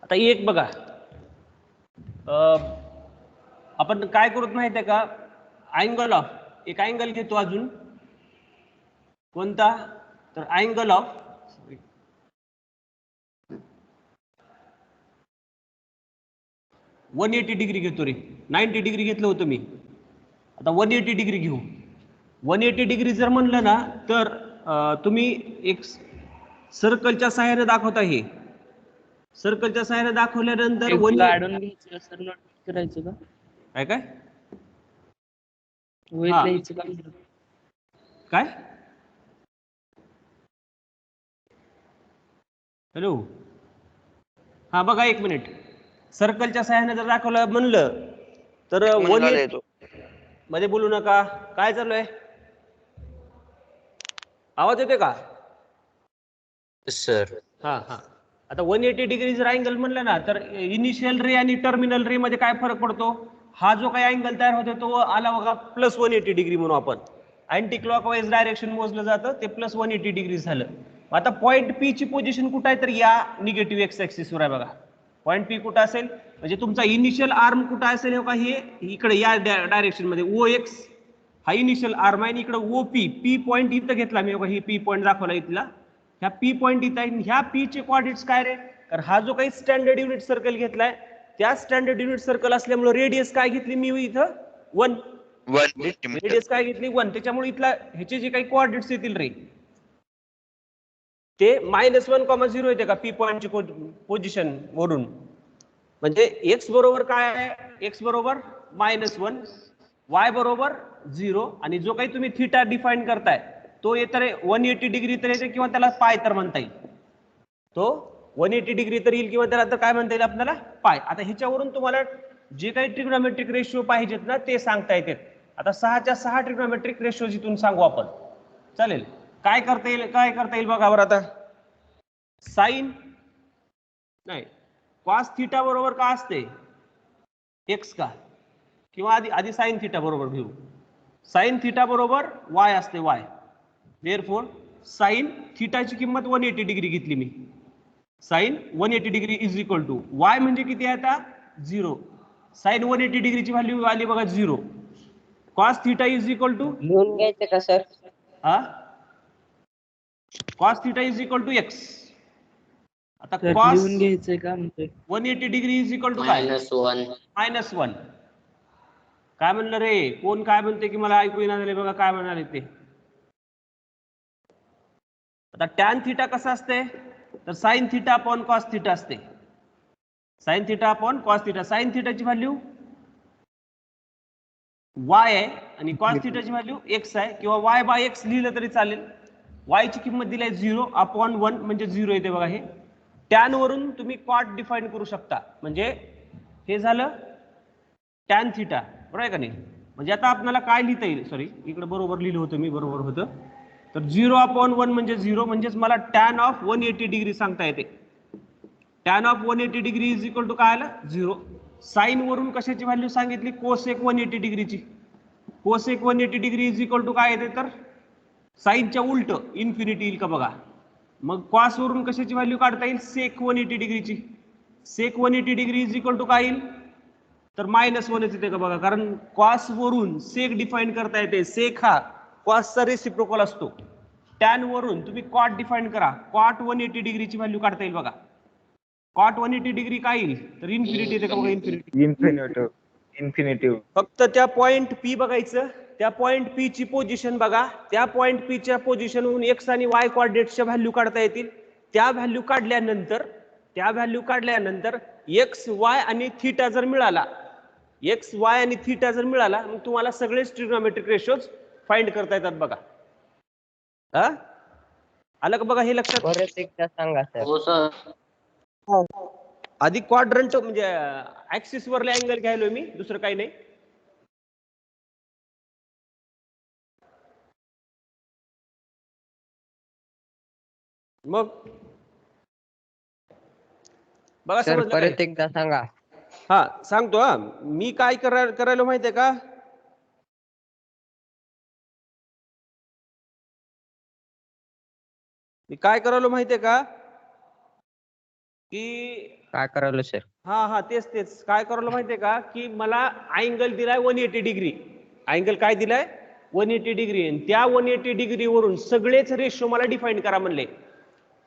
आता एक बघा, आपण काय करत माहिती आहे का, अँगल ऑफ एक अँगल घेतो अजून कोणता, तर अँगल ऑफ 180 डिग्री घेतो रे. 90 डिग्री घेतलं होतं मी, आता 180 डिग्री घेऊ. 180 डिग्री जर म्हणलं ना तर तुम्ही एक सर्कलच्या सहाय्याने दाखवता. हे सर्कलच्या सहाय्याने दाखवल्यानंतर काढून घ्यायचं सर, नोट करायचं का काय काय वहीत हा. लिहायचं का काय हॅलो, हा बघा एक मिनिट, सर्कलच्या सहाय्याने जर दाखवलं म्हणलं तर 180 मध्ये बोलू नका. काय चालू आहे, आवाज येते का सर? हा हा. आता 180 डिग्री जर अँगल म्हणलं ना तर इनिशियल रे आणि टर्मिनल रे मध्ये काय फरक पडतो. हा जो काही अँगल तयार होतो तो आला बघा प्लस 180 डिग्री म्हणून आपण अँटी क्लॉकवाईज डायरेक्शन मोजलं जातं, ते प्लस 180 डिग्री झालं. आता पॉईंट पी ची पोझिशन कुठं आहे, तर या निगेटिव्ह एक्स ऍक्सिस वर आहे बघा. पॉईंट पी कुठं असेल म्हणजे तुमचा इनिशियल आर्म कुठं असेल हे बघा, हे इकडे या डायरेक्शन मध्ये ओ एक्स हा इनिशियल आर्म आहे, आणि इकडे ओ पी पी पॉईंट इथं घेतला मी बघा, ही पी पॉईंट दाखवला इथला, ह्या पी पॉईंट इथं आहे. ह्या पी चे कोऑर्डिनेट्स काय रे, तर हा जो काही स्टँडर्ड युनिट सर्कल घेतलाय त्या स्टँडर्ड युनिट सर्कल असल्यामुळे रेडियस काय घेतली मी इथं 1, रेडियस काय घेतली 1, त्याच्यामुळे इथला ह्याचे जे काही कोऑर्डिनेट्स येतील रे ते -1,0 येते का पी पॉईंटची पोझिशन वरून. म्हणजे एक्स बरोबर काय आहे, एक्स बरोबर -1, वाय बरोबर 0, आणि जो काही तुम्ही थिटा डिफाईन करताय तो येतं रे 180 डिग्री तर येते, किंवा त्याला पाय तर म्हणता येईल. तो 180 डिग्री तर येईल, किंवा त्याला तर काय म्हणता येईल आपल्याला पाय. आता ह्याच्यावरून तुम्हाला जे काही ट्रिग्नोमेट्रिक रेशिओ पाहिजेत ना ते सांगता येतात. आता 6च्या 6 ट्रिग्नोमेट्रिक रेशिओ जिथून सांगू आपण, चालेल. काय करता येईल बघा बरं. आता साइन नाही कॉस थिटा बरोबर का असते एक्स का, किंवा आधी साइन थिटा बरोबर घेऊ. साइन थिटा बरोबर वाय असते वाय. देअरफॉर साइन थिटाची किंमत 180 डिग्री घेतली मी. Sine 180 degree is equal to y म्हणजे किती आहे आता 0. साइन 180 डिग्रीची व्हॅल्यू आली बघा 0. Cos theta is equal to लिहून घ्यायचं का sir, cos theta is equal to x. आता सर कॉस लिहून घ्यायचंय का म्हणतोय 180 डिग्री इज इक्वल टू काय -1. काय म्हणलं रे, कोण काय म्हणते की मला ऐकू येणार झाले बघा काय म्हणाले ते. आता टॅन थिटा कसं असते, तर sine theta upon cos theta असते. Sine theta upon cos theta. Sine थिटाची व्हॅल्यू वाय आहे आणि कॉस थिटाची व्हॅल्यू एक्स आहे, किंवा वाय बाय एक्स लिहिलं तरी चालेल. वाय ची किंमत दिली आहे 0 अपॉन 1 म्हणजे 0 येते बघा. हे टॅन वरून तुम्ही कॉट डिफाईन करू शकता, म्हणजे हे झालं टॅन थिटा, बरोबर आहे का नाही. म्हणजे आता आपल्याला काय लिहिता येईल, सॉरी इकडे बरोबर लिहिलं होतं मी, बरोबर होतं. तर 0 अपॉन 1 म्हणजे 0, म्हणजेच मला टॅन ऑफ 180 डिग्री सांगता येते. Tan of 180 degree is equal to काय आलं 0. साइन वरून कशाची व्हॅल्यू सांगितली, कोसेक 180 डिग्रीची. Cosec 180 degree is equal to काय येते, तर साइनच्या उलट इन्फिनिटी येईल का बघा. मग कॉस वरून कशाची व्हॅल्यू काढता येईल, सेक 180 डिग्रीची. सेक 180 डिग्री इज इक्वल टू काय येईल, तर -1 येते का बघा, कारण कॉस वरून सेक डिफाईन करता येते. सेक हा कॉसचा रेसिप्रोकल असतो. टॅन वरून तुम्ही कॉट डिफाईन करा, कॉट 180 डिग्रीची व्हॅल्यू काढता येईल बघा. कॉट 180 डिग्री काय येईल, तर इन्फिनिटी येते का बघा, इन्फिनिटी. फक्त त्या पॉइंट पी बघायचं, त्या पॉइंट पी ची पोझिशन बघा, त्या पॉइंट पी च्या पोझिशनवरून एक्स आणि वाय कोऑर्डिनेट्सच्या व्हॅल्यू काढता येतील. त्या व्हॅल्यू काढल्यानंतर एक्स वाय आणि थिटा जर मिळाला, एक्स वाय आणि थिटा जर मिळाला, मग तुम्हाला सगळेच ट्रिग्नोमेट्रिक रेशोज फाइंड करता येतात बघा. आलं का बघा हे लक्षात. परत एकदा सांगा सर. हो सर. आधी क्वाड्रंट म्हणजे ऍक्सिस वरले अँगल घ्यायलो मी, दुसरं काही नाही. मग बघा सर समजलं काय. परत एकदा सांगा. हा सांगतो. मी काय करायला माहितीये का, मी काय करायला माहितीये का, की काय करायला सर? हा तेच काय करायला माहितीये का की मला अँगल दिलाय 180 डिग्री. अँगल काय दिलाय 180 डिग्री. आणि त्या 180 डिग्री वरून सगळेच रेशो मला डिफाईन करा म्हणले.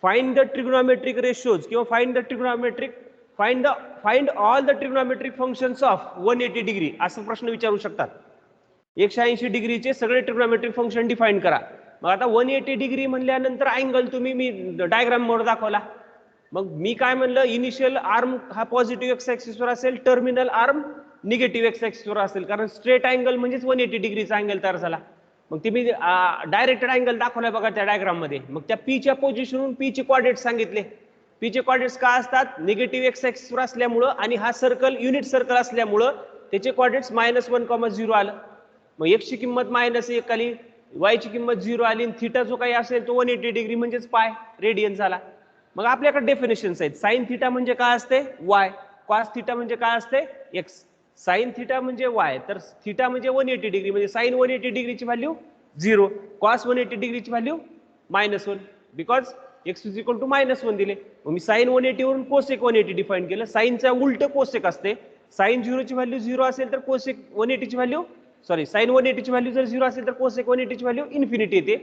फाइंड द ट्रिग्नोमेट्रिक रेशोज किंवा find all the trigonometric functions of 180 degree असं प्रश्न विचारू शकतात. 180 डिग्रीचे सगळे ट्रिग्नोमेट्रिक फंक्शन डिफाईन करा. मग आता 180 डिग्री म्हणल्यानंतर अँगल तुम्ही मी डायग्राम वर दाखवला. मग मी काय म्हणलं इनिशियल आर्म हा पॉझिटिव्ह एक्स ऍक्सिसवर असेल, टर्मिनल आर्म निगेटिव्ह एक्स ऍक्सिसवर असेल, कारण स्ट्रेट अँगल म्हणजेच 180 डिग्रीचा अँगल तयार झाला. मग ते मी डायरेक्टेड अँगल दाखवलाय बघा त्या डायग्राम मध्ये. मग त्या पीच्या पोझिशनवरून पीचे कॉर्डिनेट सांगितले. पीचे कॉर्डिनेट्स काय असतात निगेटिव्ह एक्स ऍक्सिसवर असल्यामुळं आणि हा सर्कल युनिट सर्कल असल्यामुळं त्याचे कॉर्डिनेट्स -1,0 आलं. मग x ची किंमत -1 आली, y ची किंमत 0 आली, आणि थिटा जो काही असेल तो 180 डिग्री म्हणजेच पाय रेडियन झाला. मग आपल्याकडे डेफिनेशन्स आहेत. साइन थिटा म्हणजे काय असते y, कॉस थिटा म्हणजे काय असते x. साइन थिटा म्हणजे y, तर थिटा म्हणजे 180 डिग्री म्हणजे साइन 180 डिग्रीची व्हॅल्यू 0, कॉस 180 डिग्रीची value -1, because x is equal to -1 दिले. मग मी साइन 180 वरून कोसेक 180 डिफाईन केलं. साइनचा उलट कोसेक असते. साइन 0 ची व्हॅल्यू 0 असेल तर कोसेक 180 ची व्हॅल्यू साइन 180 ची व्हॅल्यू जर 0 असेल तर कोसेक 180 ची व्हॅल्यू इन्फिनिटी येते.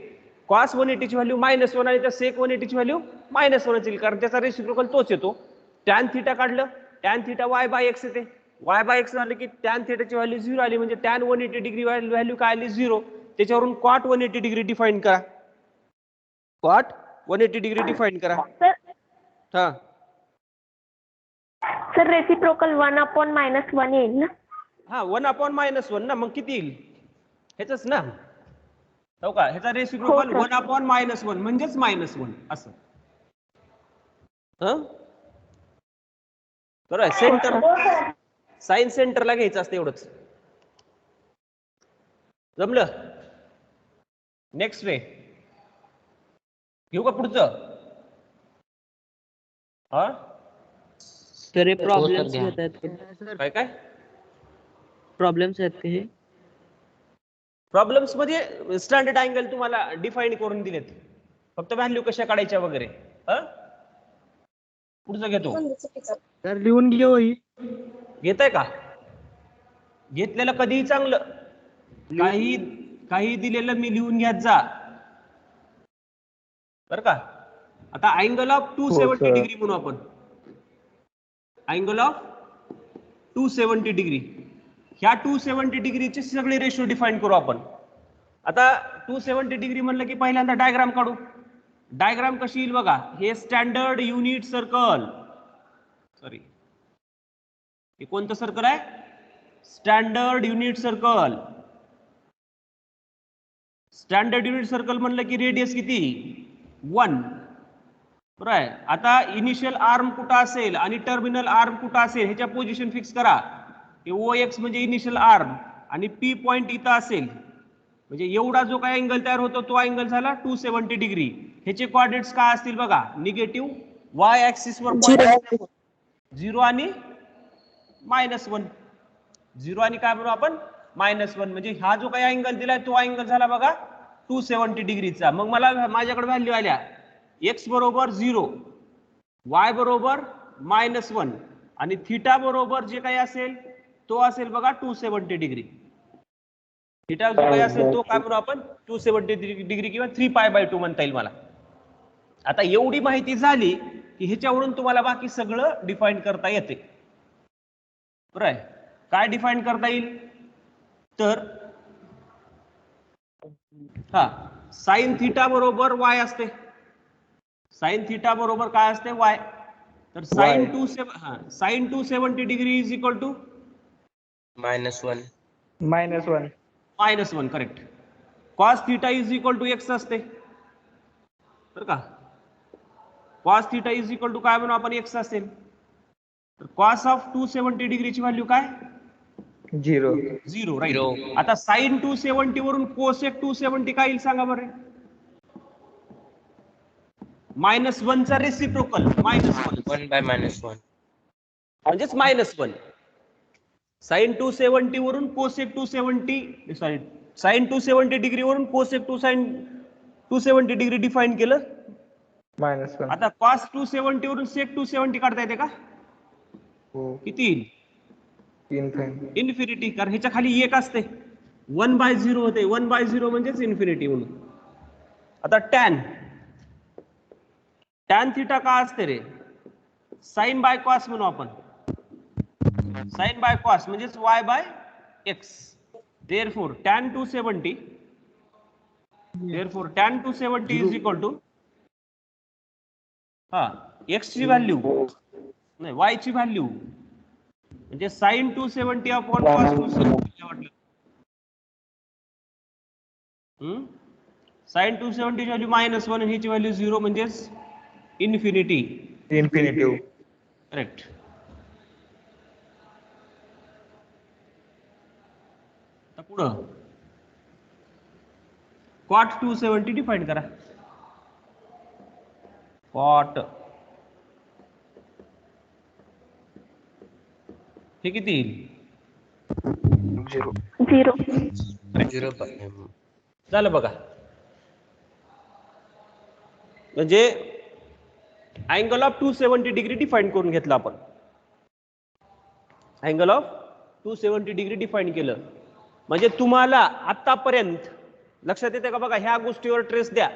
कॉस 180 ची व्हॅल्यू -1 आणि तर सेक 180 ची व्हॅल्यू -1 येईल, कारण त्याचा रेसिप्रोकल तोच येतो. टॅन थिटा काढलं, टॅन थिटा y/x येते. y/x झालं की टॅन थिटाची व्हॅल्यू 0 आली, म्हणजे टॅन 180 डिग्री व्हॅल्यू काय आली 0. त्याच्यावरून कॉट 180 डिग्री डिफाईन करा. कॉट 180 डिग्री डिफाईन करा. हा सर रेसिप्रोकल 1/-1 येईल ना? हा 1/-1 ना. मग किती येईल ह्याच ना, हो का? ह्याचा रेसिप्रोकल 1/-1 म्हणजेच -1 असं. बरोबर. सेंटर साइन सेंटरला घ्यायचं असतं एवढंच. जमलं? नेक्स्ट वे घेऊ का पुढचं? हा सर हे प्रॉब्लेम्स काय काय प्रॉब्लेम्स आहेत हे. प्रॉब्लेम्स मध्ये स्टँडर्ड अँगल तुम्हाला डिफाईन करून दिलेत, फक्त व्हॅल्यू कशा काढायच्या वगैरे. पुढचं घेतो. सर लिहून घे होई. घेताय का? घेतलेलं कधीही चांगलं. काही दिलेलं मी लिहून घ्यात जा बर का. आता अँगल ऑफ 270 डिग्री म्हणू आपण. Angle of 270 degree. ह्या 270 डिग्रीचे सगळे रेशो डिफाईन करू आपण. आता 270 डिग्री म्हणलं की पहिल्यांदा डायग्राम काढू. डायग्राम कशी येईल बघा. हे स्टँडर्ड युनिट सर्कल, सॉरी हे कोणतं सर्कल आहे? Standard unit circle. Standard unit circle म्हणलं की रेडियस किती 1, बरोबर आहे. आता इनिशियल आर्म कुठं असेल आणि टर्मिनल आर्म कुठं असेल ह्याच्या पोझिशन फिक्स करा. OX म्हणजे इनिशियल आर्म आणि P पॉइंट इथं असेल, म्हणजे एवढा जो काही अँगल तयार होतो तो अँगल झाला 270 डिग्री. ह्याचे कोऑर्डिनेट्स काय असतील बघा. निगेटिव्ह y ऍक्सिस वर 0 आणि -1. 0 आणि काय म्हणू आपण -1, म्हणजे हा जो काही अँगल दिलाय तो अँगल झाला बघा 270 डिग्रीचा. मग मला माझ्याकडे व्हॅल्यू आल्या x बरोबर 0, y बरोबर -1 आणि थिटा बरोबर जे काही असेल तो असेल बघा 270 डिग्री. थिटा जो काही असेल तो काय म्हणू आपण 270 डिग्री किंवा 3π/2 म्हणता येईल मला. आता एवढी माहिती झाली की ह्याच्यावरून तुम्हाला बाकी सगळं डिफाईन करता येते. बरोबर आहे. काय डिफाईन करता येईल तर साइन थिटा बरोबर y असते. साइन थिटा बरोबर काय असते y. तर sine 270 degree is equal to -1 correct. Cos theta is equal to x असते बरं का. Cos theta is equal to काय म्हणू आपण x असेल. तर कॉस ऑफ 270 डिग्रीची व्हॅल्यू काय 0 राईट. आता साइन 270 वरून कोसेक 270 काय येईल सांगा बरं. -1 चा रेसिप्रोकल -1 म्हणजेच -1. साइन 270 वरून कोसेक 270 सॉरी साइन 270 डिग्री वरून कोसेक 270 डिग्री डिफाईन केलं -1. आता cos 270 वरून sec 270 काढता येते का? हो. किती येईल? इन्फिनिटी. इन्फिनिटी. कारण ह्याच्या खाली 1 असते. 1/0 होते. 1/0 म्हणजेच इन्फिनिटी म्हणून. आता tan थिटा का असते रे? साइन बाय कॉस म्हणू आपण. साइन बाय कॉस म्हणजेच y/x. Therefore tan 270 is equal to x ची व्हॅल्यू नाही y ची व्हॅल्यू म्हणजे sin 270 अपॉन cos 270 वाटलं. sin 270 ची व्हॅल्यू -1 आणि ह्याची व्हॅल्यू 0 म्हणजेच इन्फिनिटी. करेक्ट. आता पुढं cot 270 डिफाइन करा. cot हे किती येईल? 0. 0. झालं बघा. म्हणजे अँगल ऑफ 270 डिग्री डिफाइन करून घेतला आपण. अँगल ऑफ 270 डिग्री डिफाइन केलं म्हणजे तुम्हाला आतापर्यंत लक्षात येते का बघा, ह्या गोष्टीवर ट्रेस द्या.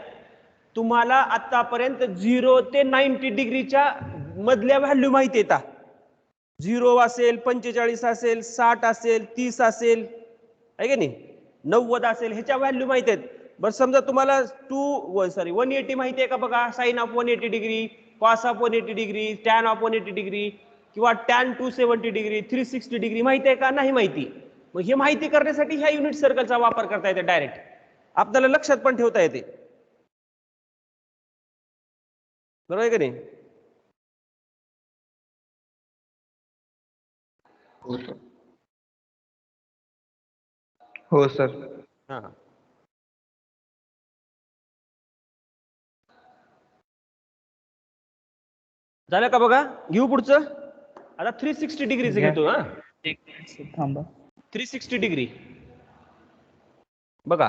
तुम्हाला आतापर्यंत 0 ते 90 डिग्रीच्या मधल्या व्हॅल्यू माहिती येतात. 0 असेल, 45 असेल, 60 असेल, 30 असेल, आहे की नाही, 90 असेल, ह्याच्या व्हॅल्यू माहिती आहेत. बरं समजा तुम्हाला 180 माहिती आहे का बघा, sine of 180 degree, cos of 180 degree, tan of 180 degree किंवा टॅन 270 डिग्री, 360 डिग्री माहिती आहे का? नाही माहिती. मग हे माहिती करण्यासाठी ह्या युनिट सर्कलचा वापर करता येते. डायरेक्ट आपल्याला लक्षात पण ठेवता येते. बरोबर आहे का नाही? हो सर. हा. झालं का बघा? घेऊ पुढचं. आता 360 डिग्रीचं घेतो. हा, थांबा. 360 डिग्री बघा.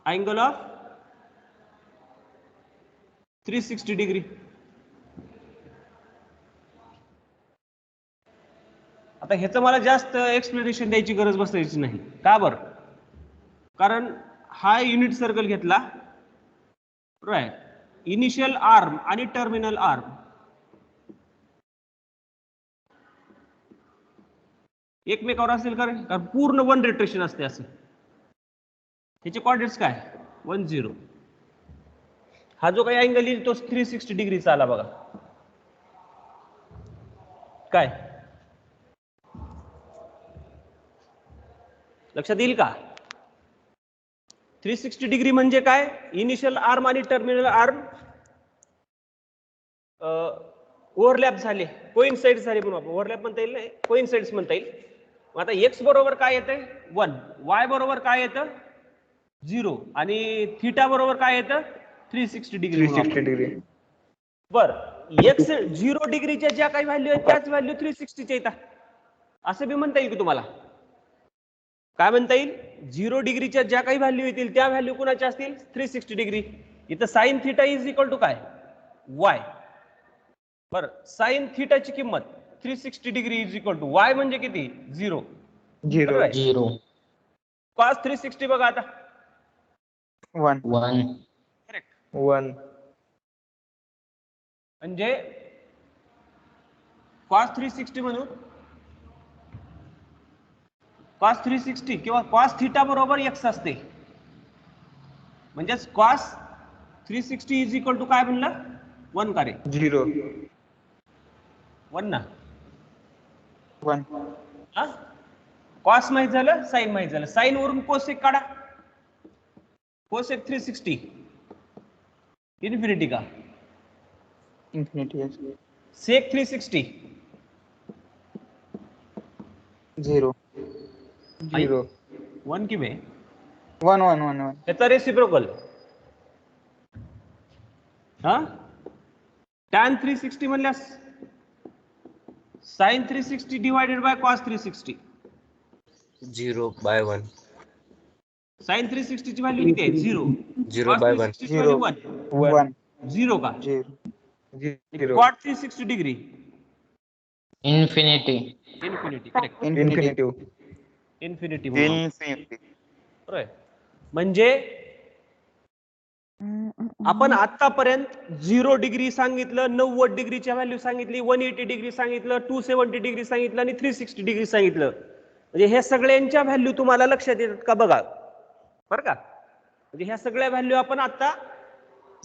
Angle of 360 degree. आता ह्याचं मला जास्त एक्सप्लेनेशन द्यायची गरज बसायची नाही. का बरं? कारण हा युनिट सर्कल घेतला, राईट, इनिशियल आर्म आणि टर्मिनल आर्म एकमेकावर असेल का? कारण पूर्ण 1 रोटेशन असते. असं ह्याचे कोऑर्डिनेट्स काय? 1 0. हा जो काही अँगल येईल तो 360 डिग्रीचा आला बघा. काय लक्षात येईल का? 360 डिग्री म्हणजे काय? इनिशियल आर्म आणि टर्मिनल आर्म ओव्हरलॅप झाले, कोइन्साइड झाले म्हणून आपण. ओव्हरलॅप म्हणता येईल नाही, कोइन्साइड्स म्हणता येईल. आता x बरोबर काय येतं? 1. y बरोबर काय येतं? 0. आणि थीटा बरोबर काय येतं? 360 डिग्री. 360 डिग्री. बर, x 0 डिग्रीच्या ज्या काही व्हॅल्यू आहेत त्याच व्हॅल्यू 360च्या येतात. असं बी म्हणता येईल की तुम्हाला? काय म्हणता येईल? 0 डिग्रीच्या ज्या काही व्हॅल्यू येतील त्या व्हॅल्यू कुणाच्या असतील? 360 डिग्री. इथं sine theta is equal to काय? y. बर, साइन थिटाची किंमत 360 degree is equal to y म्हणजे किती? 0. 0. कॉस 360 बघा आता. 1. करेक्ट. 1. म्हणजे कॉस 360 म्हणून कॉस 360 किंवा कॉस थिटा बरोबर x असते. म्हणजेच कॉस 360 इज इक्वल टू काय म्हणलं? 1 का रे? 0. 1 ना. 1. हा, कॉस माहित झालं, साइन माहित झालं. साइन वरून कोसेक काढा. कोसेक 360 इन्फिनिटी का? इन्फिनिटी. सेक 360 0. 1 की बे? 1. त्याचा रेसिप्रोकल. हा, टॅन 360 म्हणल्यास sine 360 divided by cos 360. 0/1. Sine 360 ची व्हॅल्यू किती आहे 0. 0 by 1. 360 ची व्हॅल्यू 1. 1 0 का? 0 cot 360 degree infinity. Infinity. Correct. Infinitive infinity infinity म्हणजे आपण आतापर्यंत 0 डिग्री सांगितलं, 90 डिग्रीच्या व्हॅल्यू सांगितली, 180 डिग्री सांगितलं, 270 डिग्री सांगितलं आणि 360 डिग्री सांगितलं. म्हणजे ह्या सगळ्यांच्या व्हॅल्यू तुम्हाला लक्षात येतात का बघा बरं का. म्हणजे ह्या सगळ्या व्हॅल्यू आपण आता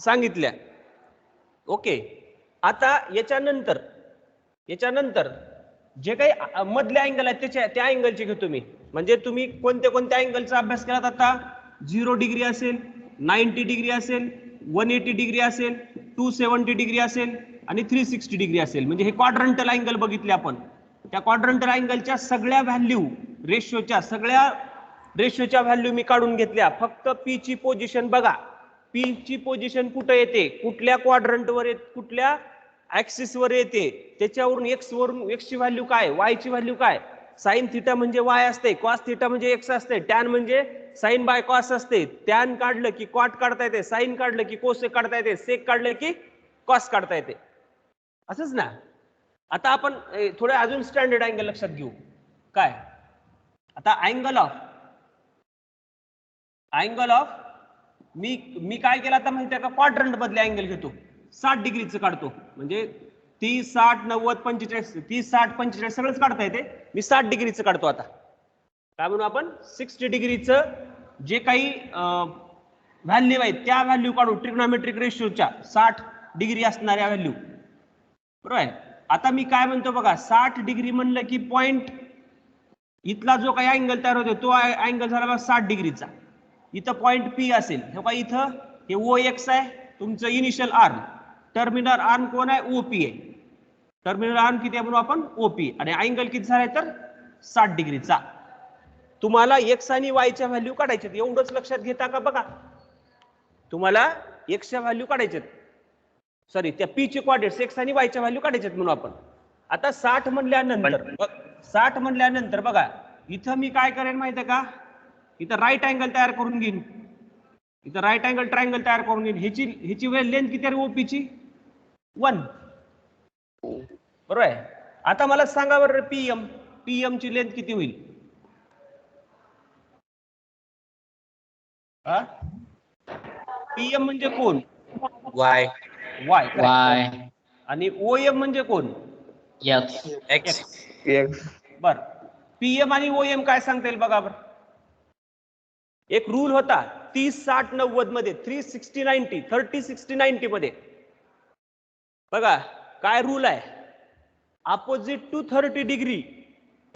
सांगितल्या. ओके. आता याच्यानंतर जे काही मधले अँगल आहेत त्या अँगलचे घेतो मी. म्हणजे तुम्ही कोणत्या अँगलचा अभ्यास केलात आता. 0 डिग्री असेल, 90 डिग्री असेल, 180 डिग्री असेल, 270 डिग्री असेल आणि 360 डिग्री असेल. म्हणजे हे क्वाड्रंटल अँगल बघितले आपण. त्या क्वाड्रंटल अँगलच्या सगळ्या व्हॅल्यू रेशोच्या व्हॅल्यू मी काढून घेतल्या. फक्त पी ची पोझिशन बघा. पी ची पोझिशन कुठे येते, कुठल्या क्वाड्रंटवर येते, कुठल्या ऍक्सिस वर येते, त्याच्यावरून एक्स ची व्हॅल्यू काय, वाय ची व्हॅल्यू काय. साइन थिटा म्हणजे वाय असते, कॉस थिटा म्हणजे एक्स असते, टॅन म्हणजे साइन बाय कॉस असते. टॅन काढलं की कॉट काढता येते, साइन काढलं की कोसेक काढता येते, सेक काढलं की कॉस काढता येते. असंच ना. आता आपण थोडे अजून स्टँडर्ड अँगल लक्षात घेऊ. काय आता अँगल ऑफ मी काय केलं आता माहिती आहे का, क्वाड्रंट मधले अँगल घेतो, 60 डिग्रीचं काढतो. म्हणजे 30, 60, 90, 45, 30, 60, 45 सगळंच काढता येते. मी 60 डिग्रीचं काढतो. आता काय म्हणू आपण, 60 डिग्रीचं जे काही व्हॅल्यू आहेत त्या व्हॅल्यू काढू. ट्रिग्नोमेट्रिक रेशोच्या 60 डिग्री असणाऱ्या व्हॅल्यू. बरोबर आहे. आता मी काय म्हणतो बघा, 60 डिग्री म्हणलं की पॉइंट इथला जो काही अँगल तयार होतो तो अँगल झाला 60 डिग्रीचा. इथं पॉइंट पी असेल, हे बघा इथं हे ओ एक्स आहे तुमचं इनिशियल आर्म. टर्मिनल आर्म कोण आहे, ओपी आहे. टर्मिनल आर्म किती आहे म्हणून आपण ओपी. आणि अँगल किती झालाय तर 60 डिग्रीचा. तुम्हाला एक्स आणि वायच्या व्हॅल्यू काढायचे, एवढंच लक्षात घेता का बघा. तुम्हाला एक्सच्या व्हॅल्यू काढायचे, सॉरी त्या पी चे कोऑर्डिनेट्स एक्स आणि वायच्या व्हॅल्यू काढायचे म्हणून आपण. आता 60 म्हणल्यानंतर बघा इथं मी काय करेन माहिती आहे का, इथं राईट अँगल तयार करून घेईन. इथं राईट अँगल ट्रायंगल तयार करून घेईन. ह्याची लेंथ किती आहे ओपीची, 1. बरोबर आहे. आता मला सांगा बरं पीएम ची लेंथ किती होईल. पीएम म्हणजे कोण, Y. वाय. आणि ओएम म्हणजे कोण, एक्स. X. बर. पीएम आणि ओएम काय सांगता येईल बघा बरं. एक रूल होता 30, 60, 90 मध्ये, 360, 90, 30, 60, 90 मध्ये. बघा काय रूल आहे, अपोजिट टू 30 डिग्री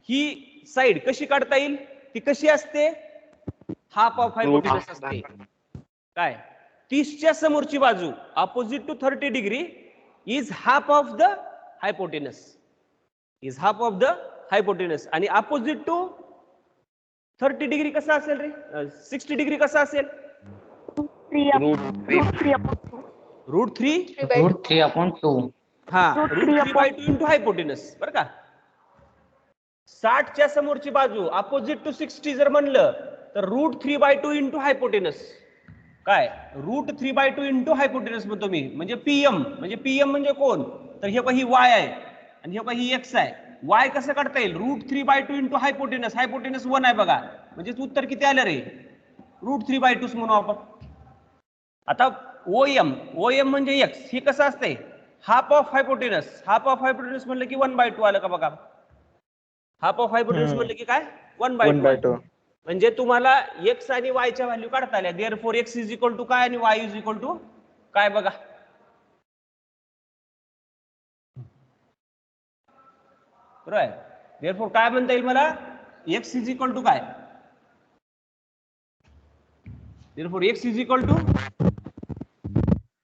ही साइड कशी काढता येईल, ती कशी असते, हाफ ऑफ हायपोटेनस असते. काय 30च्या समोरची बाजू opposite to 30 degree is half of the hypotenuse, आणि अपोजिट टू 30 डिग्री कसा असेल रे, 60 डिग्री कसा असेल, √3/2. हा √3/2 इंटू हायपोटेनस. बरं का. 60च्या समोरची बाजू अपोजिट टू 60 जर म्हणलं तर √3/2 इंटू हायपोटेनस. काय √3/2 इंटू हायपोटेनस म्हणतो मी. म्हणजे पीएम म्हणजे कोण, तर हे ही वाय आहे आणि हे ही एक्स आहे. वाय कसं काढता येईल, √3/2 इंटू हायपोटेनस. हायपोटेनस 1 आहे बघा, म्हणजे उत्तर किती आलं रे, √3/2 म्हणू आपण. आता ओएम म्हणजे एक्स, हे कसं असते, हाफ ऑफ हायपोटेनस. म्हणलं की 1/2 आलं का बघा. हाफ ऑफ हायपोटेनस म्हणलं की काय 1/2. म्हणजे तुम्हाला एक्स आणि वायच्या व्हॅल्यू काढता आल्या. Therefore x is equal to काय आणि वाय इज इक्वल टू काय बघा. बरोबर आहे. देअरफॉर काय म्हणता येईल मला, एक्स इज इक्वल टू काय, therefore x is equal to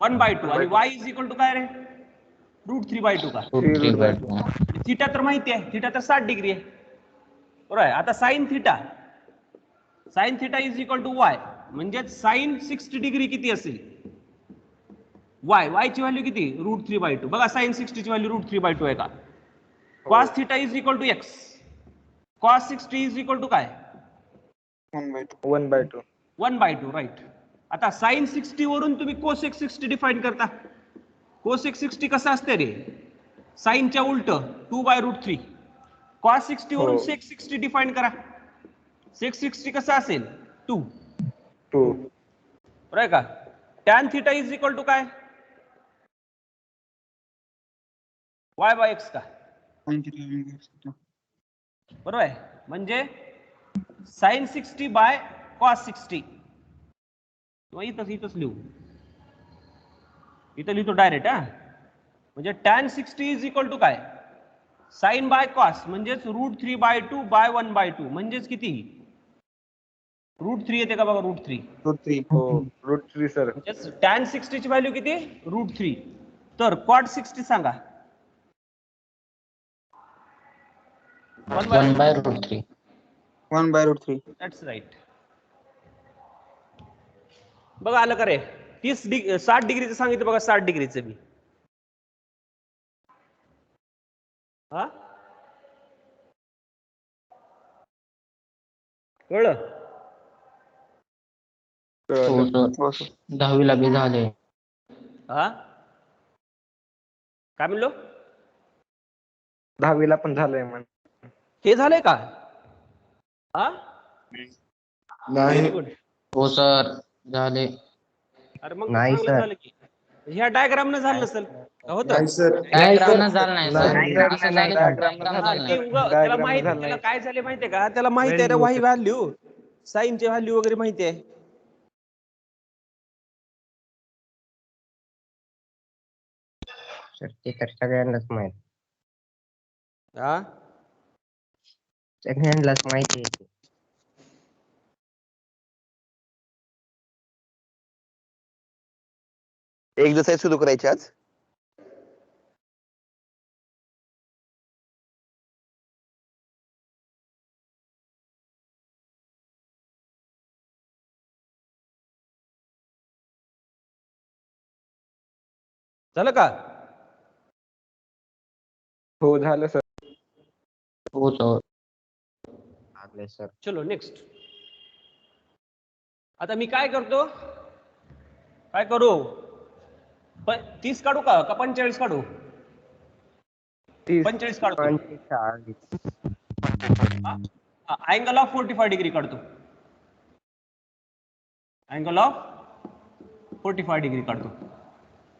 1/2 आणि वाय इज इक्वल टू काय रे, √3/2 का. थिटा तर माहिती आहे, थिटा तर 60 डिग्री आहे. बरोबर आहे. आता sine theta is equal to y, म्हणजे साइन 60 डिग्री किती असेल, वाय ची व्हॅल्यू किती, √3/2. बघा साइन 60 ची व्हॅल्यू √3/2 आहे का. Cos theta is equal to x, cos 60 is equal to काय, 1/2. 1/2 राईट. आता साइन 60 वरून तुम्ही कोसेक 60 डिफाईन करता. कोसेक 60 कसं असते रे? साइनच्या उलट 2/√3. कॉस 60 वरून सेक 60 डिफाईन करा. सेक 60 कसं असेल? 2. 2. बरोबर का? Tan theta is equal to काय? y/x का? बरोबर आहे. म्हणजे साइन 60 बाय कॉस 60. किंवा इथंच लिहू. इथं लिहितो डायरेक्ट हा. म्हणजे टॅन 60 इज इक्वल टू काय? साइन बाय कॉस म्हणजेच √3/2 बाय 1/2 म्हणजेच किती? √3 येते का बघा? √3. √3. हो √3 सर. म्हणजे टॅन 60 ची व्हॅल्यू किती? √3. तर कॉट 60 सांगा. 1/√3. 1/√3. That's right. बघा आलं का रे? 60 डिग्रीचं सांगितलं बघा. 60 डिग्रीचं बी हा कळलं? हो सर. 10वीला बी झाले. हा काय म्हणलो? 10वीला पण झालंय म्हण. हे झालंय का? हा नाही. गुड. हो सर झाले. अरे मग नाही चांगलं सर. झालं की. ह्या डायग्राम न झालं नसेल होतं. डायग्राम झालं नाही सर. नाही, असं झालं का? diagram Diagram हा, झालं ते नाही. उगा त्याला Diagram माहिती. झालं त्याला नाही. काय झाले माहितीये का? त्याला माहिती आहे रे वाही व्हॅल्यू, साईनची व्हॅल्यू वगैरे माहिती आहे. सर ते तर सगळ्यांनाच माहित. हा सगळ्यांनाच माहिती आहे ते. एक्सरसाइज सुरू करायची आज. झालं का? हो झालं सर. हो सर. आपले सर चलो नेक्स्ट. आता मी काय करतो? काय करू? 30 काढू का 45 काढू? 30. 45 काढतो. 45. अँगल ऑफ 45 डिग्री काढतो. अँगल ऑफ 45 डिग्री काढतो.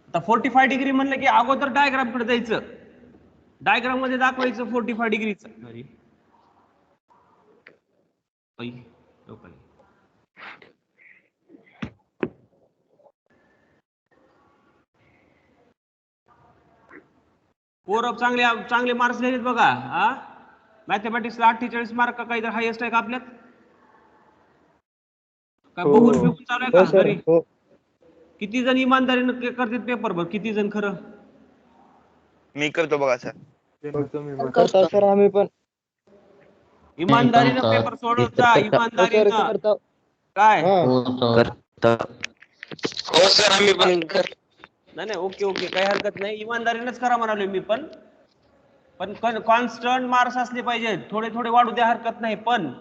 आता 45 डिग्री म्हणलं की अगोदर डायग्राम कडे जायचं. डायग्राम मध्ये दाखवायचं 45 डिग्रीचं. पोरं चांगले मार्क्स लिहिलेत बघा. हा मॅथमॅटिक्सला 48 मार्क काहीतरी हायेस्ट आहे का आपल्यात? काय हो. बघून बिघून चालू आहे हो का सर. घरी? हो. किती जण इमानदारीनं करतात पेपर भर? किती जण खरं? मी करतो बघा सर. करतो सर आम्ही पण. इमानदारीनं सर. पेपर सोडवत जा. इमानदारीनं. काय हो सर. हो सर आम्ही पण नाही ओके काही हरकत नाही. इमानदारीनंच करा म्हणालो मी पण कॉन्स्टंट मार्क्स असले पाहिजे. थोडे वाढू द्या हरकत नाही. पण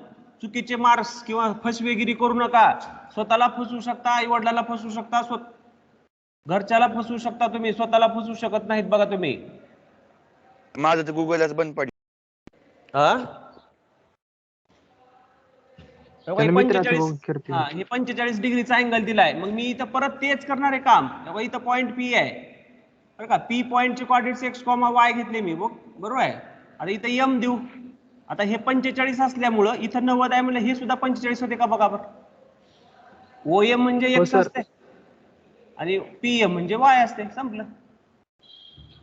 चुकीचे मार्क्स किंवा फसवेगिरी करू नका. स्वतःला फसवू शकता, आई वडिलाला फसवू शकता, घरच्याला फसवू शकता तुम्ही. स्वतःला फसवू शकत नाहीत बघा तुम्ही. माझं तर गुगलच बंद पडलं. हे 45 डिग्रीचा अँगल दिलाय. मग मी इथं परत तेच करणार आहे काम. इथं पॉईंट पी आहे बरं का. पी पॉईंटचे कोऑर्डिनेट्स x, y घेतले मी. बरोबर आहे. आता इथं एम देऊ. आता हे 45 असल्यामुळं इथं 90 आहे म्हणजे हे सुद्धा 45 होते का बघा बरं. OM म्हणजे x असते आणि PM म्हणजे y असते. संपलं.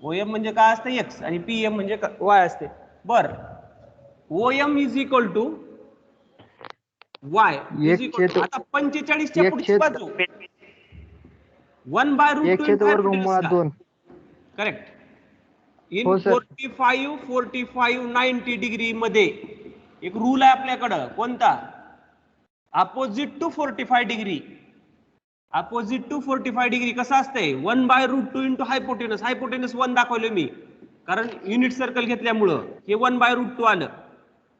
OM म्हणजे काय असते? x आणि PM म्हणजे y असते. बर OM is equal to y is equal to आता 45 च्या पुढची बाजू 1/√2 करेक्ट. इन 45 90 डिग्री मध्ये एक रूल आहे आपल्याकडं. कोणता? Opposite to 45 degree. Opposite to 45 degree कसं असते? 1/√2 इंटू हायपोटेनस. हायपोटेनस 1 दाखवले मी कारण युनिट सर्कल घेतल्यामुळं हे 1/√2 आलं.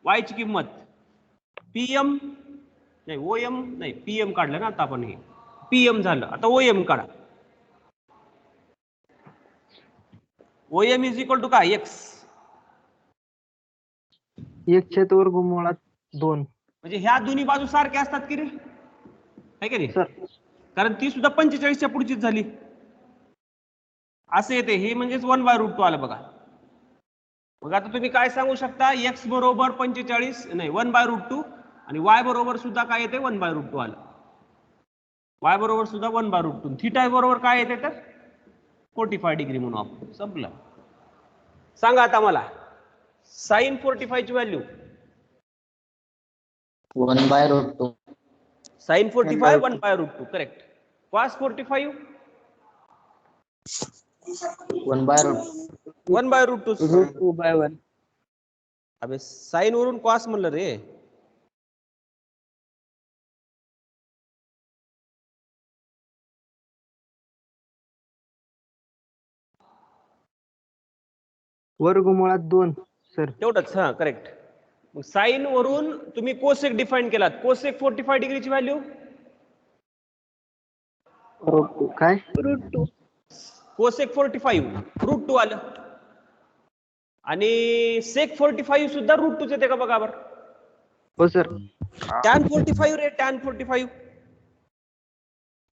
y ची किंमत PM नाही ओएम नाही पीएम काढलं ना आता आपण हे पीएम झालं आता ओएम काढा ओएम इज इक्वल टू काय एक्स एकशे वर्गमुळात 2 म्हणजे ह्या दोन्ही बाजू सारख्या असतात की रे आहे का नाही सर कारण ती सुद्धा 45च्या पुढचीच झाली असं येते हे म्हणजेच 1/√2 आलं बघा मग आता तुम्ही काय सांगू शकता एक्स बरोबर 45 नाही 1/√2 आणि वाय बरोबर सुद्धा काय येते 1/√2 आलं वाय बरोबर सुद्धा 1/√2 थीटा बरोबर काय येते तर 45 डिग्री म्हणून आपण संपलं सांगा आता मला साइन 45 ची व्हॅल्यू 1/√2 साइन 45 1/√2 करेक्ट कॉस 45 1/√2 1/√2 √2/1 अबे साइन वरून कॉस म्हणलं रे वर्गमुळात 2 सर तेवढंच हा करेक्ट मग साइन वरून तुम्ही कोसेक डिफाईन केलात कोसेक 45 डिग्रीची व्हॅल्यू काय कोसेक 45 √2 आलं आणि सेक 45 सुद्धा √2 येते का बघा बरं हो सर टॅन 45 रे टॅन 45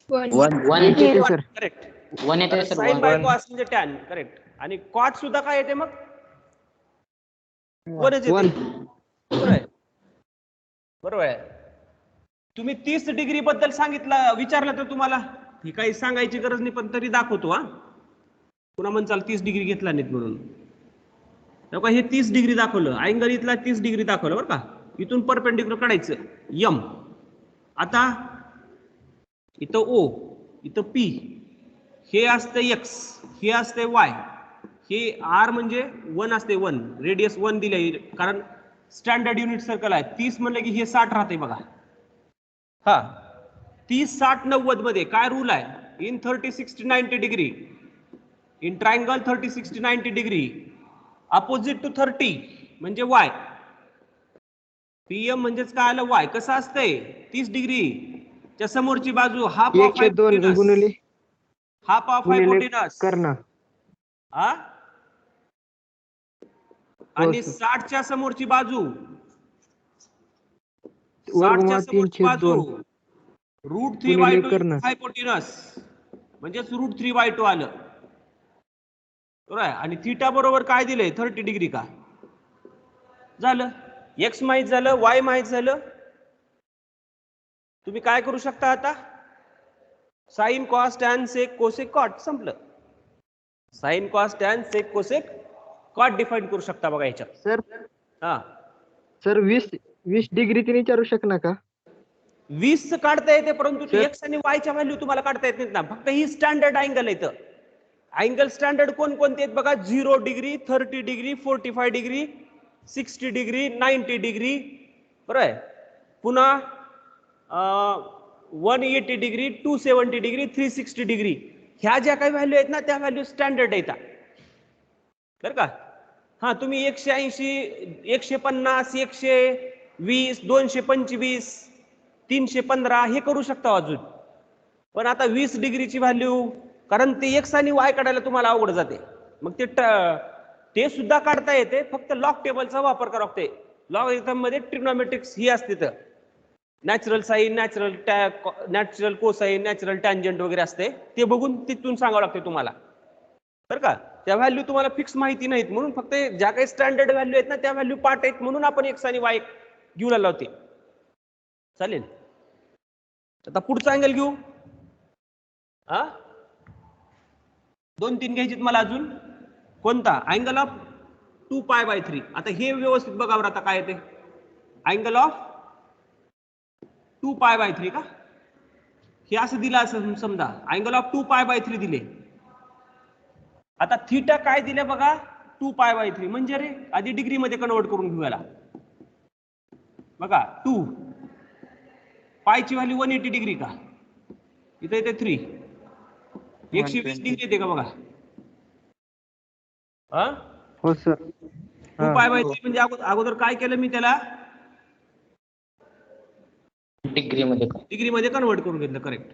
1 येते सर करेक्ट 1 येते सर साइन 1 बाय कॉस म्हणजे टॅन करेक्ट आणि कॉट सुद्धा काय येते मग 1 येते 1 बरोबर आहे बरोबर आहे तुम्ही 30 डिग्री बद्दल सांगितलं विचारलं तर तुम्हाला ही काही सांगायची गरज नाही पण तरी दाखवतो हा पुन्हा म्हणचाल 30 डिग्री घेतला नाहीत म्हणून तेव्हा हे 30 डिग्री दाखवलं अँगल इथला 30 डिग्री दाखवलं बरं का इथून परपेंडिक्युलर काढायचं यम आता इथं ओ इथं पी हे असते एक्स हे असते वाय हे आर म्हणजे 1 असते 1 रेडियस 1 दिले कारण स्टँडर्ड युनिट सर्कल आहे 30 म्हणलं की हे 60 राहते बघा हा 30 60 90 मध्ये काय रूल आहे in 30 60 90 degree in triangle 30 60 90 degree opposite to 30 म्हणजे वाय पीएम म्हणजेच काय आलं वाय कसं असतंय 30 डिग्री च्या समोरची बाजू हाफ ऑफ 102 गुणिले हाफ ऑफ गुणिले हायपोटेनस कर्ण हा आणि 60 च्या समोरची बाजू 60 च्या वर्गमुळात समोरची बाजू 3/2 √3/2 कर्ण हायपोटेनस म्हणजेच √3/2 आलं बरोबर आहे आणि थीटा बरोबर काय दिलंय 30 डिग्री का झालं एक्स माहित झालं वाय माहित झालं तुम्ही काय करू शकता आता sine cos tan sec cosec cot संपलं sine cos tan sec cosec cot define करू शकता बघा याच्यात सर हा सर 20 डिग्री ते विचारू शकणार का 20 काढता येते परंतु Sir. एक्स आणि वायच्या व्हॅल्यू तुम्हाला काढता येत नाहीत ना फक्त ही स्टँडर्ड अँगल आहे अँगल स्टँडर्ड कोणते आहेत बघा 0 degree 30 degree 45 degree 60 degree 90 degree बरोबर आहे पुन्हा 180 डिग्री 270 डिग्री 360 डिग्री ह्या ज्या काही व्हॅल्यू आहेत ना त्या व्हॅल्यू स्टँडर्ड आहेत बरं का हा तुम्ही 180 150 120 225 315 हे करू शकता अजून पण आता 20 डिग्रीची व्हॅल्यू कारण ते एक्स आणि वाय काढायला तुम्हाला अवघड जाते मग ते सुद्धा काढता येते फक्त लॉग टेबलचा वापर करावा लागते लॉगरिथम मध्ये ट्रिग्नोमेट्रिक्स ही असते तर natural sine natural cosine natural tangent वगैरे असते ते बघून तिथून सांगावं लागते तुम्हाला बरं का त्या व्हॅल्यू तुम्हाला फिक्स माहिती नाहीत म्हणून फक्त ज्या काही स्टँडर्ड व्हॅल्यू आहेत ना त्या व्हॅल्यू पार्ट आहेत म्हणून आपण एक्स आणि वाय घेऊन आलो होते चालेल आता पुढचा अँगल घेऊ हा 2-3 घ्यायचे मला अजून कोणता अँगल ऑफ 2π/3 आता हे व्यवस्थित बघावर आता काय येते अँगल ऑफ 2π/3 का हे असं दिलं असं समजा अँगल ऑफ 2π/3 दिले आता थीटा काय दिले बघा 2π/3 म्हणजे रे आधी डिग्री मध्ये कन्वर्ट करून घेऊया बघा 2 पायची व्हॅल्यू 180 डिग्री का इथे येते 3 120 डिग्री येते का बघा हा हो सर 2π/3 म्हणजे अगोदर काय केलं मी त्याला डिग्री मध्ये का? डिग्री मध्ये कन्वर्ट करून घेतलं. करेक्ट.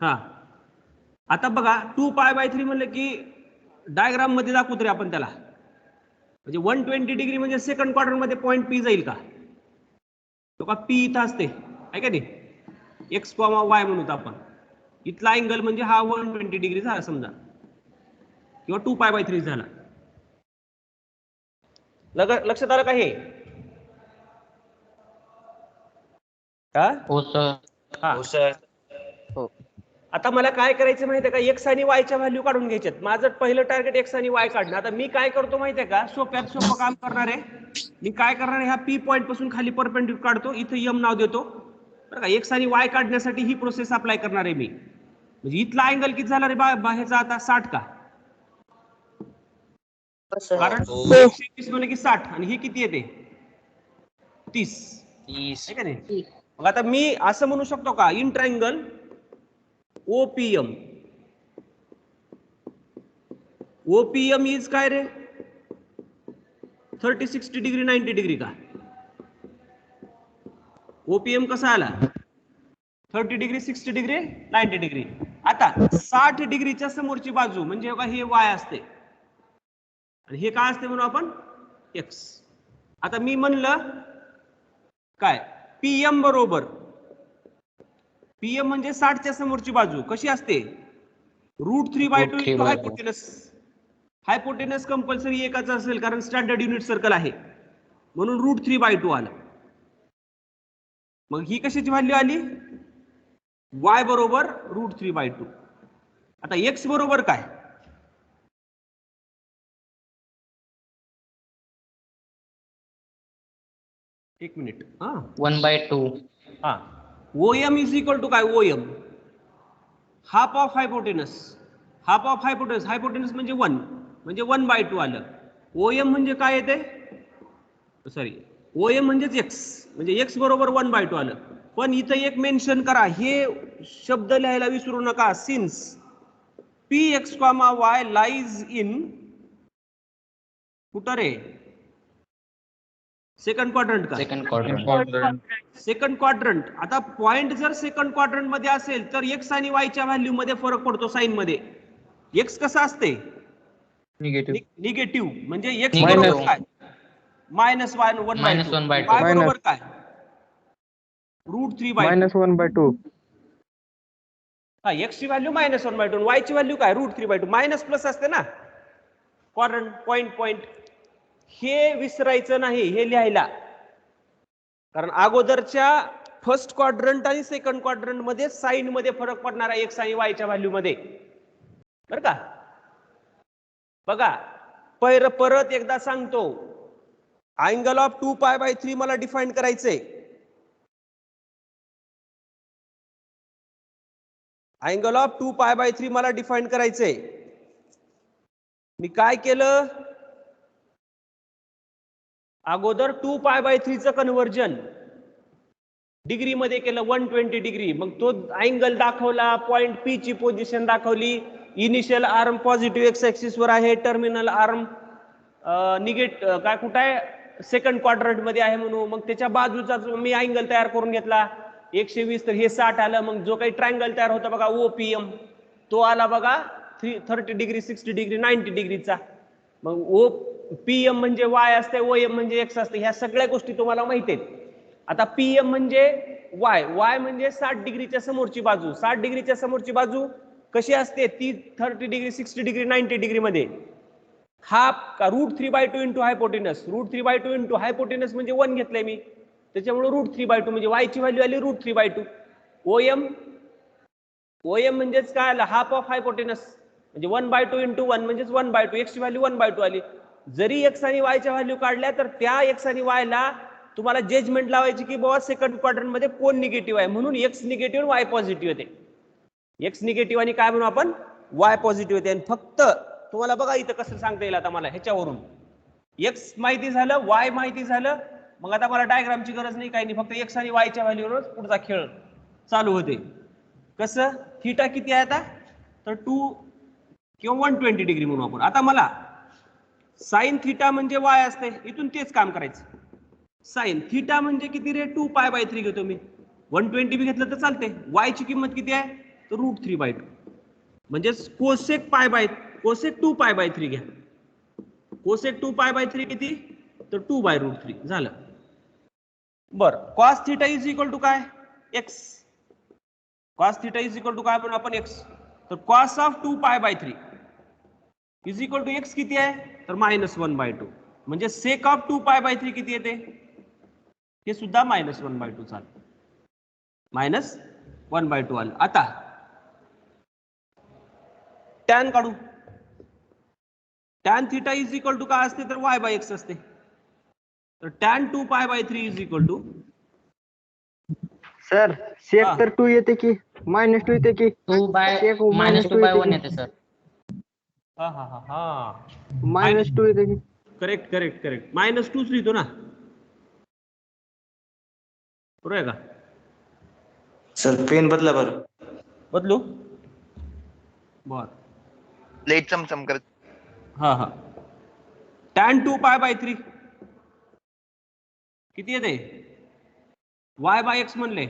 हा आता बघा 2π/3 म्हणलं की डायग्राम मध्ये दाखवतो रे आपण त्याला. म्हणजे 120 डिग्री म्हणजे सेकंड क्वार्टर मध्ये पॉईंट पी जाईल का? तो का पी इथं असते आहे का नाही? एक्स कॉमा वाय म्हणून आपण इथला अँगल म्हणजे हा 120 डिग्री झाला समजा किंवा 2π/3 झाला. लक्षात आलं का हे? हा हो सर. हा. आता मला काय करायचं माहितीये का? एक्स आणि वायच्या व्हॅल्यू काढून घ्यायच्यात. माझं पहिलं टार्गेट एक्स आणि वाय काढणं. आता मी काय करतो माहितीये का? सोप्यात सोपं काम करणार आहे. मी काय करणार आहे? ह्या पी पॉईंट पासून खाली परपेंडिक्युलर काढतो. इथं यम नाव देतो बरं का. एक्स आणि वाय काढण्यासाठी ही प्रोसेस अप्लाय करणार आहे मी. म्हणजे इथला अँगल किती झाला रे बाहेरचा आता 60 का? कारण 120 म्हणलं की 60 आणि हे किती येते 30 आहे का नाही? मग आता मी असं म्हणू शकतो का? In triangle OPM. OPM is काय रे? 30, 60 डिग्री 90 डिग्री का? ओपीएम कसा आला? 30 डिग्री 60 डिग्री 90 डिग्री. आता 60 डिग्रीच्या समोरची बाजू म्हणजे हे वाय असते आणि हे काय असते म्हणून आपण एक्स. आता मी म्हणलं काय पीएम बरोबर पीएम म्हणजे 60च्या समोरची बाजू कशी असते? √3/2 इंटू हायपोटेनस. हायपोटेनस कंपल्सरी एकच असेल कारण स्टँडर्ड युनिट सर्कल आहे म्हणून √3/2 आलं. मग ही कशाची व्हॅल्यू आली? y बरोबर √3/2. आता x बरोबर काय? एक मिनिट. 1/2. हा OM इज इक्वल टू काय? OM half of hypotenuse. Half of hypotenuse. Hypotenuse म्हणजे 1 म्हणजे 1/2 आलं. OM म्हणजे काय येते? सॉरी OM म्हणजेच x म्हणजे x बरोबर 1/2 आलं. पण इथं एक मेन्शन करा, हे शब्द लिहायला विसरू नका. Since px, y lies in कुठं रे? सेकंड क्वाड्रंट का? Second quadrant. Second quadrant. आता पॉइंट जर सेकंड क्वाड्रंट मध्ये असेल तर एक्स आणि वायच्या व्हॅल्यू मध्ये फरक पडतो साइन मध्ये. एक्स कसा असते? निगेटिव्ह. म्हणजे एक्स बरोबर काय? -1/2. वाय बरोबर काय? √3/2. -1/2. हा एक्स ची व्हॅल्यू -1/2 वाय ची व्हॅल्यू काय? √3/2. मायनस प्लस असते ना क्वाड्रंट पॉइंट. हे विसरायचं नाही, हे लिहायला. कारण अगोदरच्या फर्स्ट क्वाड्रंट आणि सेकंड क्वाड्रंट मध्ये साइन मध्ये फरक पडणार आहे एक्स आणि वायच्या व्हॅल्यू मध्ये बरं का. बघा परत एकदा सांगतो. अँगल ऑफ 2π/3 मला डिफाईन करायचंय. अँगल ऑफ 2π/3 मला डिफाईन करायचंय. मी काय केलं? अगोदर 2π/3 चं कन्व्हर्जन डिग्री मध्ये केलं 120 डिग्री. मग तो अँगल दाखवला, पॉइंट पी ची पोझिशन दाखवली. Initial arm positive x axis वर आहे, टर्मिनल आर्म काय कुठं आहे? सेकंड क्वाड्रंट मध्ये आहे म्हणून. मग त्याच्या बाजूचा मी अँगल तयार करून घेतला 120 तर हे 60 आलं. मग जो काही ट्रायंगल तयार होता बघा ओपीएम तो आला बघा 30 डिग्री 60 डिग्री 90 डिग्रीचा. मग पीएम म्हणजे वाय असते, ओएम म्हणजे एक्स असते. ह्या सगळ्या गोष्टी तुम्हाला माहिती आहेत. आता पीएम म्हणजे वाय म्हणजे 60 डिग्रीच्या समोरची बाजू. 60 डिग्रीच्या समोरची बाजू कशी असते? ती 30 डिग्री 60 डिग्री 90 डिग्री मध्ये हाफ का √3/2 इंटू हायपोटेनस. √3/2 इंटू हायपोटेनस म्हणजे 1 घेतलंय मी, त्याच्यामुळे √3/2 म्हणजे वाय ची व्हॅल्यू आली √3/2. ओएम म्हणजेच काय आलं? हाफ ऑफ हायपोटेनस म्हणजे 1/2 इंटू 1 म्हणजेच 1/2. एक्स ची व्हॅल्यू 1/2 आली. जरी एक्स आणि वायच्या व्हॅल्यू काढल्या तर त्या एक्स आणि वायला तुम्हाला जजमेंट लावायची की बाबा सेकंड क्वाड्रंट मध्ये कोण निगेटिव्ह आहे. म्हणून एक्स निगेटिव्ह वाय पॉझिटिव्ह येते. एक्स निगेटिव्ह आणि काय म्हणू आपण? वाय पॉझिटिव्ह येते. आणि फक्त तुम्हाला बघा इथं कसं सांगता येईल आता मला ह्याच्यावरून. एक्स माहिती झालं, वाय माहिती झालं. मग आता मला डायग्रामची गरज नाही, काही नाही. फक्त एक्स आणि वायच्या व्हॅल्यूवरच पुढचा खेळ चालू होते. कसं थिटा किती आहे आता तर 2 किंवा 120 डिग्री म्हणू आपण. आता मला साइन थिटा म्हणजे वाय असते, इथून तेच काम करायचं. साइन थिटा म्हणजे किती रे 2π/3 घेतो मी, 120 बी घेतलं तर चालते. वाय ची किंमत किती आहे तर √3/2 म्हणजे कोसेक 2π/3 घ्या. कोसेक 2π/3 किती तर 2/√3 झालं. बर cos theta is equal to काय x. Cos theta is equal to काय पण आपण x. तर cos of 2π/3 is equal to x किती आहे तर -1/2 म्हणजे सेक ऑफ 2π/3 किती येते हे सुद्धा -1/2 चालेल. -1/2 आलं. आता टॅन काढू. Tan theta is equal to काय असते तर y/x असते. तर टॅन 2π/3 इज इक्वल टू सर शेक हा. तर 2 येते की -2 येते की 2/-2/1 येते सर. हा हा हा हा -2 येते की. करेक्ट करेक्ट करेक्ट -2 लिहितो ना बरोबर आहे का. सर पेन बदला बरं. बदलू बर लई चमचम करत. हा हा टॅन 2π/3 किती येते y/x म्हणले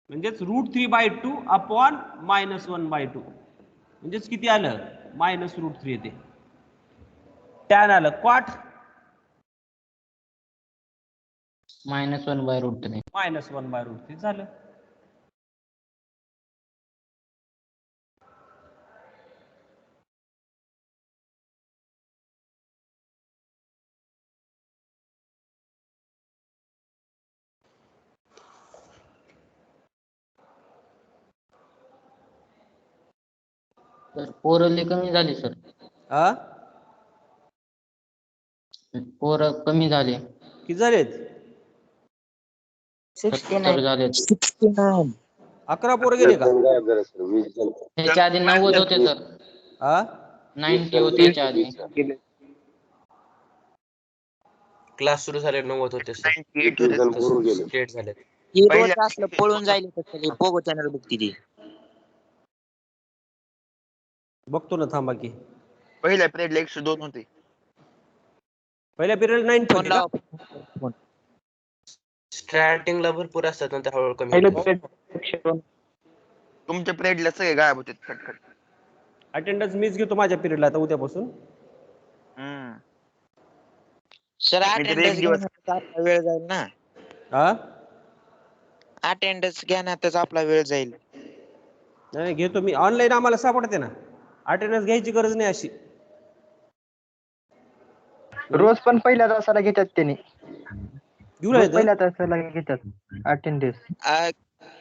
म्हणजेच √3/2 अपॉन -1/2 म्हणजेच किती आलं -√3 येते. टॅन आलं. क्वाट -1/√3. -1/√3 झालं. तर पोरं लई कमी झाली सर. हा पोरं कमी झाले. किती झालेत 70 झाले. 11 पोरं गेले का त्याच्या आधी 90 होते सर. हा 90 होते त्याच्या आधी. क्लास सुरू झाले 90 होते सर. 98 होते. स्टेट झाले. पहिल्या- असलं पळून जाईल पोगो चॅनल बघती ती. बघतो ना थांबा की पहिल्या पिरियडला 102 होते. पहिल्या पिरियड 90 फोन होते का लावा. स्टार्टिंगला भरपूर असतात नंतर हळूहळू कमी पहिलं होतात. तुमच्या पिरियडला सगळे गायब होते खटखट. अटेंडन्स मीच घेतो माझ्या पिरियडला आता उद्यापासून. सर मी तर एक अटेंडन्स दिवस- घेण्यातच आपला वेळ जाईल ना. हा अटेंडन्स घेण्यातच आपला वेळ जाईल. नाही घेतो मी. ऑनलाईन आम्हाला सापडते ना, अटेंडन्स घ्यायची गरज नाही अशी. रोज पण पहिल्या तासाला घेतात त्यांनी. घेऊन रोज येतं. पहिल्या तासाला घेतात अटेंडन्स.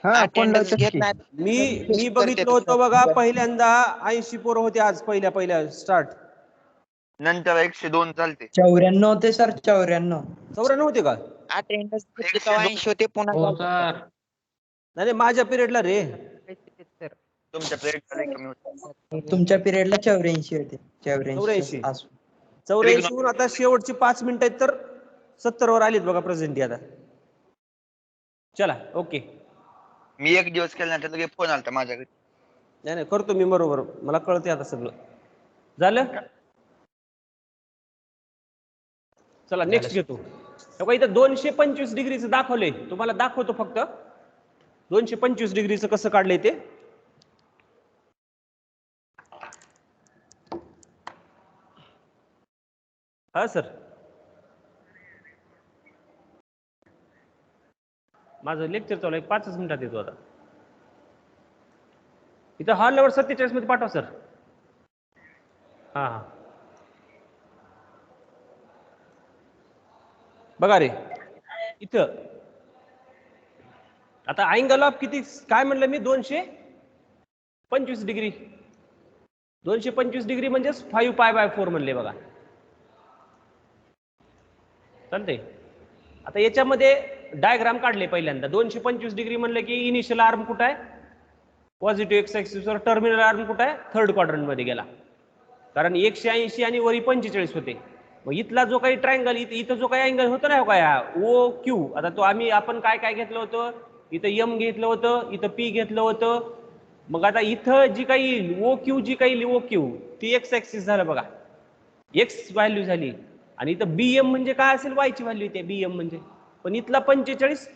हा अटेंडन्स फोन घेत नाही. मी बघितलं होतं बघा पहिल्यांदा 80 पोरं होते आज पहिल्या स्टार्ट. नंतर 102 चालते. 94 होते सर 94. 94 होते का अटेंडन्स 80 होते पुन्हा हो सर. नाही माझ्या पिरियडला रे. तुमच्या पिरियडला लई कमी होते. तुमच्या पिरियडला 84 होते. 84. 84. 84 हून आता शेवटची 5 मिनिटं आहेत तर 70 वर आलीत बघा प्रेझेंटी आता. चला ओके. मी एक दिवस केल्यानंतर लगेच फोन आलता माझ्याकडे. नाही करतो मी बरोबर, मला कळते आता सगळं. झालं. चला नेक्स्ट घेतो. इथं 225 डिग्रीचं दाखवलंय, तुम्हाला दाखवतो फक्त 225 डिग्रीचं कसं काढलंय ते. हा सर माझं लेक्चर चालू आहे, 5 मिनिटात येतो आता. इथं हॉल नंबर 47 मध्ये पाठवा सर. हा हा बघा रे इथं आता अँगल ऑफ किती काय म्हणलं मी 225 डिग्री. 225 डिग्री म्हणजेच 5π/4 म्हणले बघा. चालते. आता याच्यामध्ये डायग्राम काढले पहिल्यांदा. 225 डिग्री म्हणलं की इनिशियल आर्म कुठं आहे पॉझिटिव्ह एक्स ऍक्सिसवर, टर्मिनल आर्म कुठं आहे थर्ड क्वाड्रंट मध्ये गेला, कारण 180 आणि वरी 45 होते. मग इथला जो काही ट्रायंगल इथं जो काही अँगल होता ना का ओ क्यू, आता तो आपण काय घेतलं होतं इथं एम घेतलं होतं, इथं पी घेतलं होतं. मग आता इथं जी काही येईल ओ क्यू, जी काही ओ क्यू ती एक्स ऍक्सिस झालं बघा, एक्स व्हॅल्यू झाली. आणि इथं बीएम म्हणजे काय असेल, वायची व्हॅल्यू येते बीएम म्हणजे. पण इथला 45,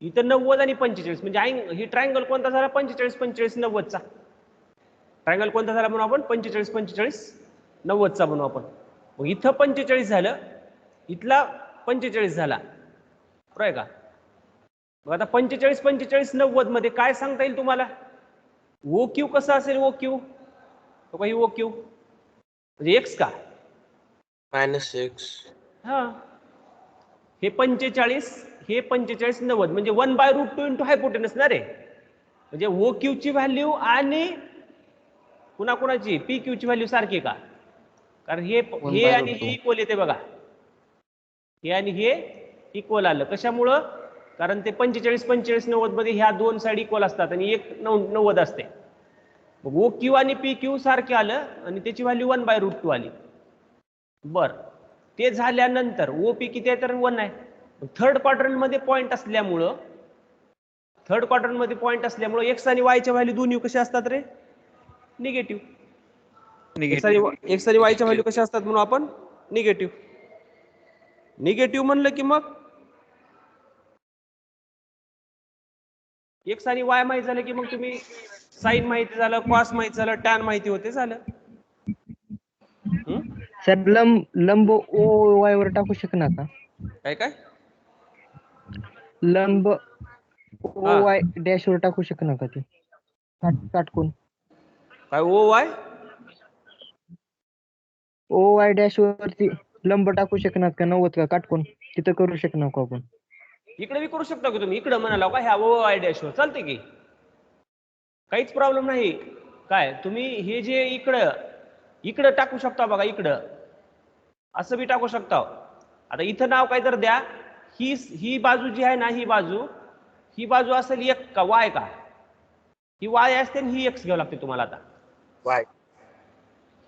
इथं 90 आणि 45 म्हणजे हे ट्रायंगल कोणता झाला, 45 45 90चा ट्रायंगल कोणता झाला म्हणून आपण 45 45 90चा म्हणू आपण. मग इथं 45 झालं, इथला 45 झाला, बरोबर आहे का. मग आता 45 45 90 मध्ये काय सांगता येईल तुम्हाला, ओ क्यू कसं असेल, ओ क्यू तो काही ओ क्यू म्हणजे एक्स का, -6. हा हे 45 हे 45 90 म्हणजे 1/√2 इंटू हायपोटेनस ना रे. म्हणजे ओ क्यू ची व्हॅल्यू आणि कुणाकुणाची पी क्यू ची व्हॅल्यू सारखी का, कारण हे आणि हे इक्वल येते बघा, हे आणि हे इक्वल आलं कशामुळं, कारण ते 45 45 90 मध्ये ह्या दोन साईड इक्वल असतात आणि एक 90 असते. मग ओ क्यू आणि पी क्यू सारखे आलं आणि त्याची व्हॅल्यू 1/√2 आली. बर, ते झाल्यानंतर ओ पी किती आहे तर 1 आहे. थर्ड क्वाड्रंट मध्ये पॉईंट असल्यामुळं एक्स आणि वायच्या व्हॅल्यू दोन्ही कशा असतात रे, निगेटिव्ह. एक्स आणि वायच्या व्हॅल्यू कशा असतात म्हणून आपण निगेटिव्ह. निगेटिव्ह म्हणलं की मग एक्स आणि वाय माहिती झालं की मग तुम्ही साईन माहिती झालं, कॉस माहिती झालं, टॅन माहिती होते, झालं. सर लंब ओ वाय वर टाकू शकणार का, काय काय लंब ओ वाय डॅश वर टाकू शकणार का ते काटकोन, काय ओ वाय ओ वाय डॅश वरती लंब टाकू शकणार का 90 का काटकोन तिथं करू शकणार का आपण. इकडे बी करू शकता की तुम्ही, इकडे म्हणाला का ह्या ओ आय डॅशवर चालते की, काहीच प्रॉब्लेम नाही. काय तुम्ही हे जे इकडं टाकू शकता बघा, इकडं असं बी टाकू शकता. आता इथं नाव काय तर द्या, ही बाजू जी आहे ना, ही बाजू असेल एक का वाय का, ही वाय असते आणि ही एक्स घ्यावं लागते तुम्हाला. आता वाय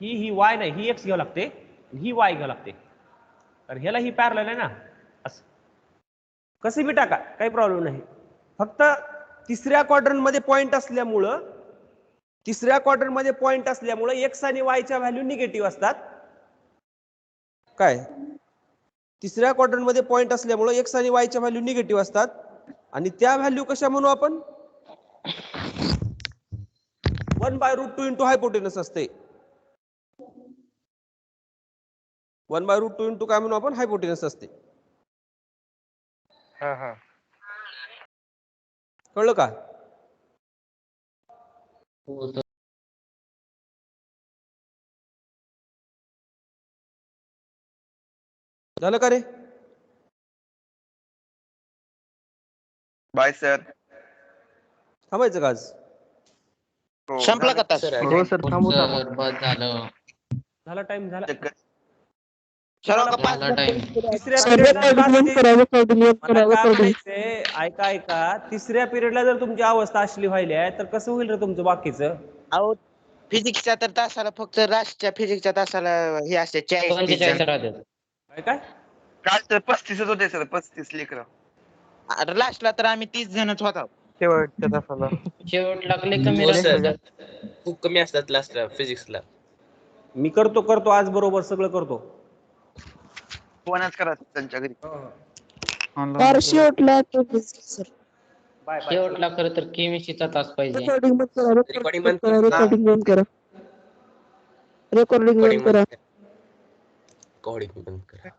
ही वाय नाही, ही एक्स घ्यावं लागते, ही वाय घ्यावं लागते, कारण ह्याला ही पॅरलल आहे ना. असं कसं बी टाका, काही प्रॉब्लेम नाही. फक्त तिसऱ्या क्वाड्रंट मध्ये पॉईंट असल्यामुळं एक्स आणि वायच्या व्हॅल्यू निगेटिव्ह असतात. काय तिसऱ्या क्वाड्रंट मध्ये पॉईंट असल्यामुळं एक्स आणि वायच्या व्हॅल्यू निगेटिव्ह असतात आणि त्या व्हॅल्यू कशा म्हणू आपण, 1/√2 इंटू हायपोटेनस असते. 1/√2 इंटू काय म्हणू आपण, हायपोटेनस असते. कळलं का. हो सर. झालं का रे. Bye sir. थांबायचं का आज, संपला का तास. हो सर, थांबू सर बस झालं, झाला टाइम झाला. सर्वांना झाला टाइम. तिसऱ्या ऐका तिसऱ्या पिरियडला जर तुमची अवस्था असली व्हायली आहे तर कसं होईल रे तुमचं बाकीचं. अहो फिजिक्सच्या तर तासाला फक्त राष्ट्रच्या फिजिक्सच्या तासाला हे असते 45 राहतात. काय काल तर 35च होते सर, 35 लेकर. लास्टला तर आम्ही 30 जणच होतो. शेवटच्या तासाला शेवट लागले कमी हो सर, राहतात. खूप कमी असतात क्लासला फिजिक्सला. मी करतो आज बरोबर सगळं करतो. फोनच करा त्यांच्या घरी. शेवटला खरं तर केमिस्ट्रीचा तास पाहिजे. रेकॉर्डिंग बंद करा.